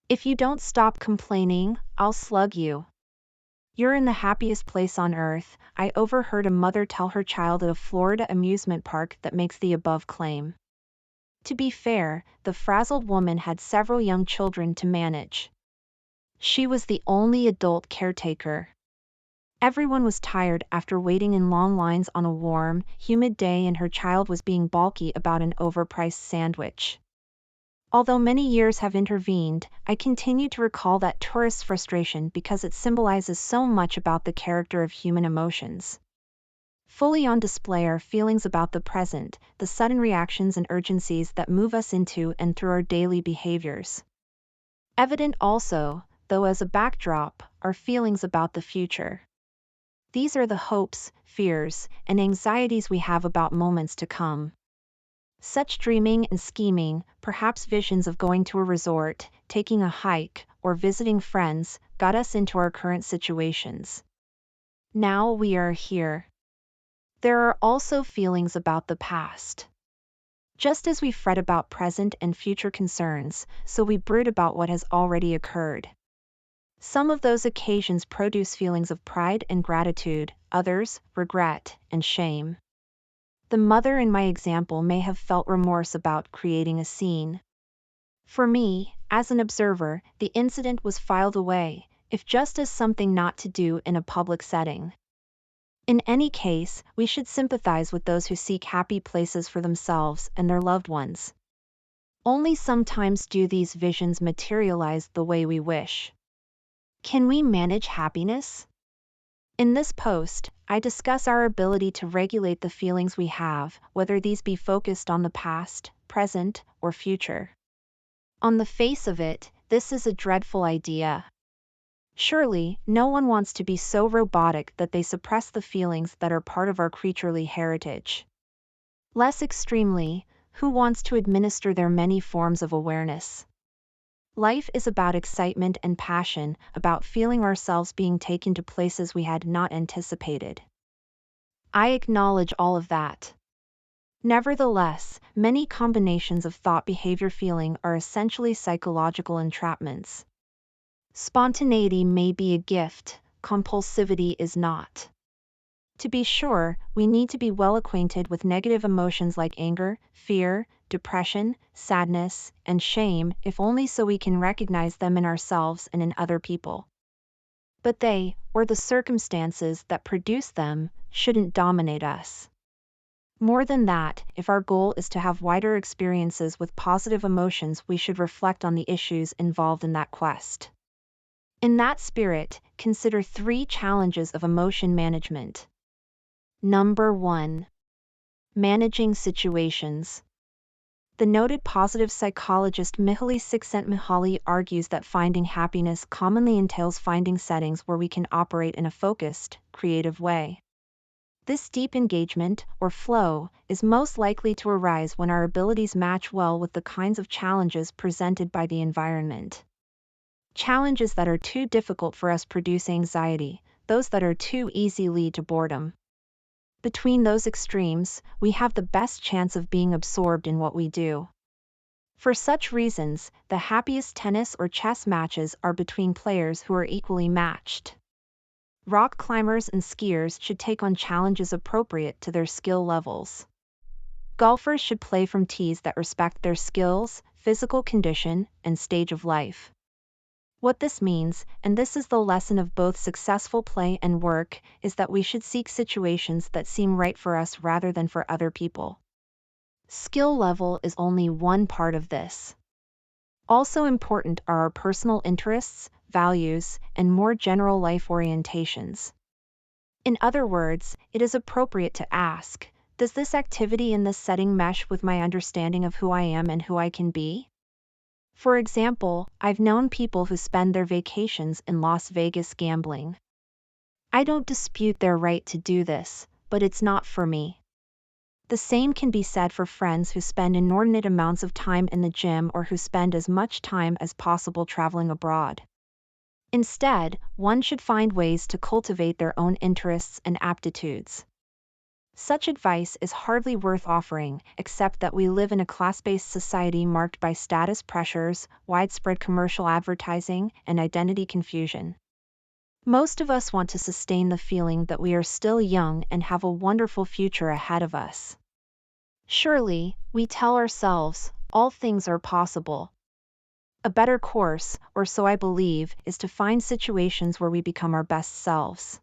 If you don't stop complaining, I'll slug you. You're in the happiest place on earth. I overheard a mother tell her child at a Florida amusement park that makes the above claim. To be fair, the frazzled woman had several young children to manage. She was the only adult caretaker. Everyone was tired after waiting in long lines on a warm, humid day, and her child was being balky about an overpriced sandwich. Although many years have intervened, I continue to recall that tourist's frustration because it symbolizes so much about the character of human emotions. Fully on display are feelings about the present, the sudden reactions and urgencies that move us into and through our daily behaviors. Evident also, though as a backdrop, are feelings about the future. These are the hopes, fears, and anxieties we have about moments to come. Such dreaming and scheming, perhaps visions of going to a resort, taking a hike, or visiting friends, got us into our current situations. Now we are here. There are also feelings about the past. Just as we fret about present and future concerns, so we brood about what has already occurred. Some of those occasions produce feelings of pride and gratitude, others, regret and shame. The mother in my example may have felt remorse about creating a scene. For me, as an observer, the incident was filed away, if just as something not to do in a public setting. In any case, we should sympathize with those who seek happy places for themselves and their loved ones. Only sometimes do these visions materialize the way we wish. Can we manage happiness? In this post, I discuss our ability to regulate the feelings we have, whether these be focused on the past, present, or future. On the face of it, this is a dreadful idea. Surely, no one wants to be so robotic that they suppress the feelings that are part of our creaturely heritage. Less extremely, who wants to administer their many forms of awareness? Life is about excitement and passion, about feeling ourselves being taken to places we had not anticipated. I acknowledge all of that. Nevertheless, many combinations of thought, behavior, feeling are essentially psychological entrapments. Spontaneity may be a gift, compulsivity is not. To be sure, we need to be well acquainted with negative emotions like anger, fear, depression, sadness, and shame, if only so we can recognize them in ourselves and in other people. But they, or the circumstances that produce them, shouldn't dominate us. More than that, if our goal is to have wider experiences with positive emotions, we should reflect on the issues involved in that quest. In that spirit, consider 3 challenges of emotion management. Number 1. Managing situations. The noted positive psychologist Mihaly Csikszentmihalyi argues that finding happiness commonly entails finding settings where we can operate in a focused, creative way. This deep engagement, or flow, is most likely to arise when our abilities match well with the kinds of challenges presented by the environment. Challenges that are too difficult for us produce anxiety, those that are too easy lead to boredom. Between those extremes, we have the best chance of being absorbed in what we do. For such reasons, the happiest tennis or chess matches are between players who are equally matched. Rock climbers and skiers should take on challenges appropriate to their skill levels. Golfers should play from tees that respect their skills, physical condition, and stage of life. What this means, and this is the lesson of both successful play and work, is that we should seek situations that seem right for us rather than for other people. Skill level is only one part of this. Also important are our personal interests, values, and more general life orientations. In other words, it is appropriate to ask, does this activity in this setting mesh with my understanding of who I am and who I can be? For example, I've known people who spend their vacations in Las Vegas gambling. I don't dispute their right to do this, but it's not for me. The same can be said for friends who spend inordinate amounts of time in the gym or who spend as much time as possible traveling abroad. Instead, one should find ways to cultivate their own interests and aptitudes. Such advice is hardly worth offering, except that we live in a class-based society marked by status pressures, widespread commercial advertising, and identity confusion. Most of us want to sustain the feeling that we are still young and have a wonderful future ahead of us. Surely, we tell ourselves, all things are possible. A better course, or so I believe, is to find situations where we become our best selves.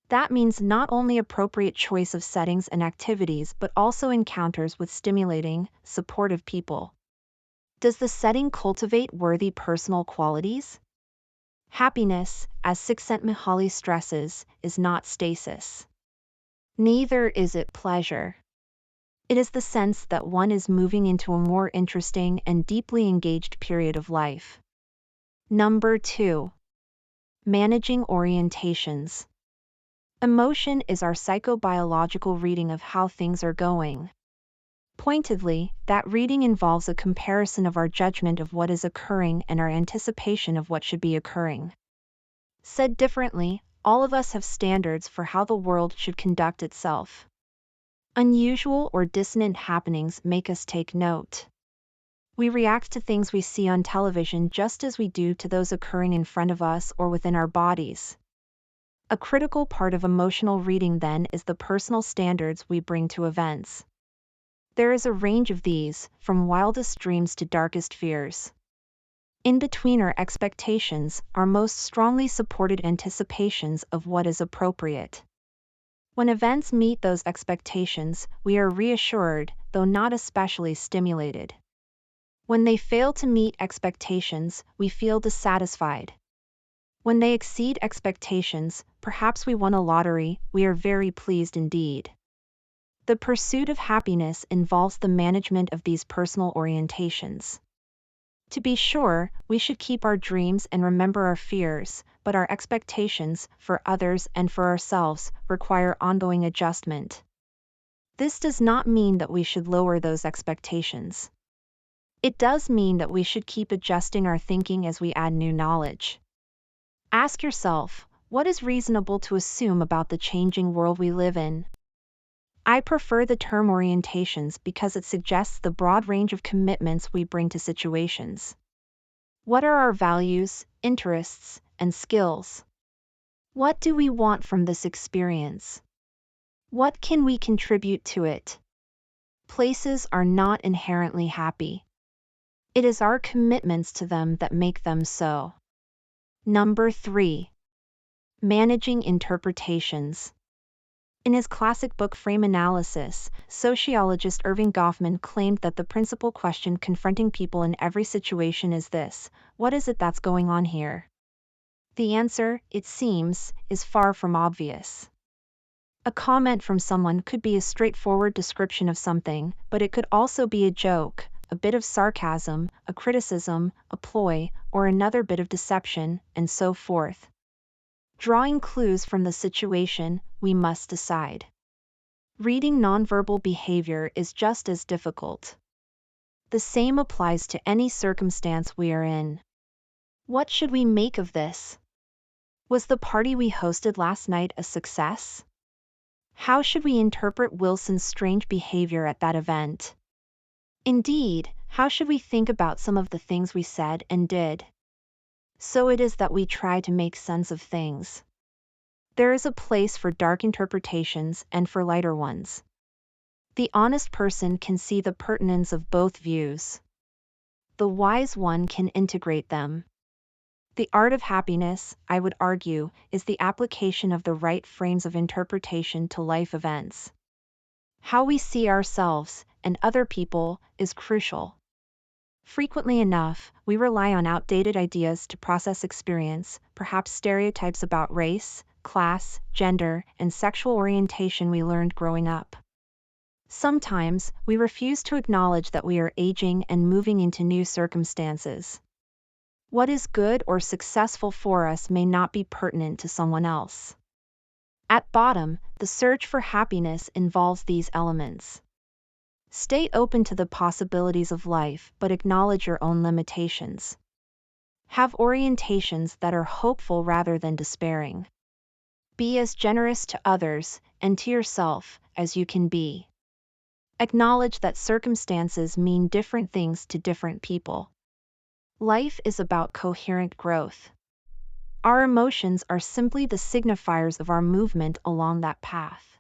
That means not only appropriate choice of settings and activities but also encounters with stimulating, supportive people. Does the setting cultivate worthy personal qualities? Happiness, as Csikszentmihalyi stresses, is not stasis. Neither is it pleasure. It is the sense that one is moving into a more interesting and deeply engaged period of life. Number 2. Managing orientations. Emotion is our psychobiological reading of how things are going. Pointedly, that reading involves a comparison of our judgment of what is occurring and our anticipation of what should be occurring. Said differently, all of us have standards for how the world should conduct itself. Unusual or dissonant happenings make us take note. We react to things we see on television just as we do to those occurring in front of us or within our bodies. A critical part of emotional reading then is the personal standards we bring to events. There is a range of these, from wildest dreams to darkest fears. In between are expectations, our most strongly supported anticipations of what is appropriate. When events meet those expectations, we are reassured, though not especially stimulated. When they fail to meet expectations, we feel dissatisfied. When they exceed expectations, perhaps we won a lottery, we are very pleased indeed. The pursuit of happiness involves the management of these personal orientations. To be sure, we should keep our dreams and remember our fears, but our expectations, for others and for ourselves, require ongoing adjustment. This does not mean that we should lower those expectations. It does mean that we should keep adjusting our thinking as we add new knowledge. Ask yourself, what is reasonable to assume about the changing world we live in? I prefer the term orientations because it suggests the broad range of commitments we bring to situations. What are our values, interests, and skills? What do we want from this experience? What can we contribute to it? Places are not inherently happy. It is our commitments to them that make them so. Number 3. Managing interpretations. In his classic book Frame Analysis, sociologist Irving Goffman claimed that the principal question confronting people in every situation is this: what is it that's going on here? The answer, it seems, is far from obvious. A comment from someone could be a straightforward description of something, but it could also be a joke, a bit of sarcasm, a criticism, a ploy, or another bit of deception, and so forth. Drawing clues from the situation, we must decide. Reading nonverbal behavior is just as difficult. The same applies to any circumstance we are in. What should we make of this? Was the party we hosted last night a success? How should we interpret Wilson's strange behavior at that event? Indeed, how should we think about some of the things we said and did? So it is that we try to make sense of things. There is a place for dark interpretations and for lighter ones. The honest person can see the pertinence of both views. The wise one can integrate them. The art of happiness, I would argue, is the application of the right frames of interpretation to life events. How we see ourselves and other people is crucial. Frequently enough, we rely on outdated ideas to process experience, perhaps stereotypes about race, class, gender, and sexual orientation we learned growing up. Sometimes, we refuse to acknowledge that we are aging and moving into new circumstances. What is good or successful for us may not be pertinent to someone else. At bottom, the search for happiness involves these elements. Stay open to the possibilities of life, but acknowledge your own limitations. Have orientations that are hopeful rather than despairing. Be as generous to others, and to yourself, as you can be. Acknowledge that circumstances mean different things to different people. Life is about coherent growth. Our emotions are simply the signifiers of our movement along that path.